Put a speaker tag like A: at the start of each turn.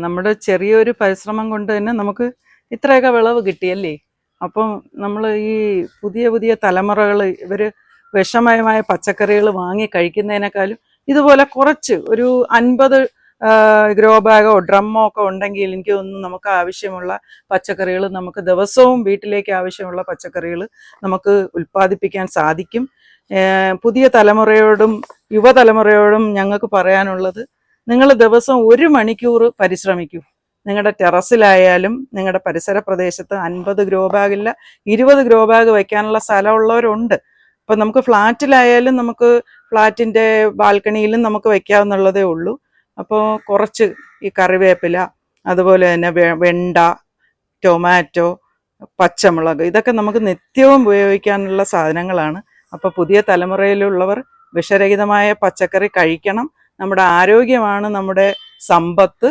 A: നമ്മുടെ ചെറിയൊരു പരിശ്രമം കൊണ്ട് തന്നെ നമുക്ക് ഇത്രയൊക്കെ വിളവ് കിട്ടിയല്ലേ. അപ്പം നമ്മൾ ഈ പുതിയ പുതിയ തലമുറകൾ ഇവർ വിഷമയമായ പച്ചക്കറികൾ വാങ്ങി കഴിക്കുന്നതിനേക്കാളും ഇതുപോലെ കുറച്ച് ഒരു 50 ഗ്രോ ബാഗോ ഡ്രമ്മോ ഒക്കെ ഉണ്ടെങ്കിൽ എനിക്ക് തോന്നുന്നു നമുക്ക് ആവശ്യമുള്ള പച്ചക്കറികൾ നമുക്ക് ദിവസവും വീട്ടിലേക്ക് ആവശ്യമുള്ള പച്ചക്കറികൾ നമുക്ക് ഉൽപ്പാദിപ്പിക്കാൻ സാധിക്കും. പുതിയ തലമുറയോടും യുവതലമുറയോടും ഞങ്ങൾക്ക് പറയാനുള്ളത്, നിങ്ങൾ ദിവസം 1 മണിക്കൂർ പരിശ്രമിക്കൂ. നിങ്ങളുടെ ടെറസിലായാലും നിങ്ങളുടെ പരിസര പ്രദേശത്ത് 50 ഗ്രോ ബാഗില്ല 20 ഗ്രോ ബാഗ് വയ്ക്കാനുള്ള സ്ഥലമുള്ളവരുണ്ട്. അപ്പം നമുക്ക് ഫ്ലാറ്റിലായാലും നമുക്ക് ഫ്ലാറ്റിൻ്റെ ബാൽക്കണിയിലും നമുക്ക് വയ്ക്കാവുന്നുള്ളതേ ഉള്ളൂ. അപ്പോൾ കുറച്ച് ഈ കറിവേപ്പില, അതുപോലെ തന്നെ വെണ്ട, ടൊമാറ്റോ, പച്ചമുളക്, ഇതൊക്കെ നമുക്ക് നിത്യവും ഉപയോഗിക്കാനുള്ള സാധനങ്ങളാണ്. അപ്പോൾ പുതിയ തലമുറയിലുള്ളവർ വിഷരഹിതമായ പച്ചക്കറി കഴിക്കണം. നമ്മുടെ ആരോഗ്യമാണ് നമ്മുടെ സമ്പത്ത്.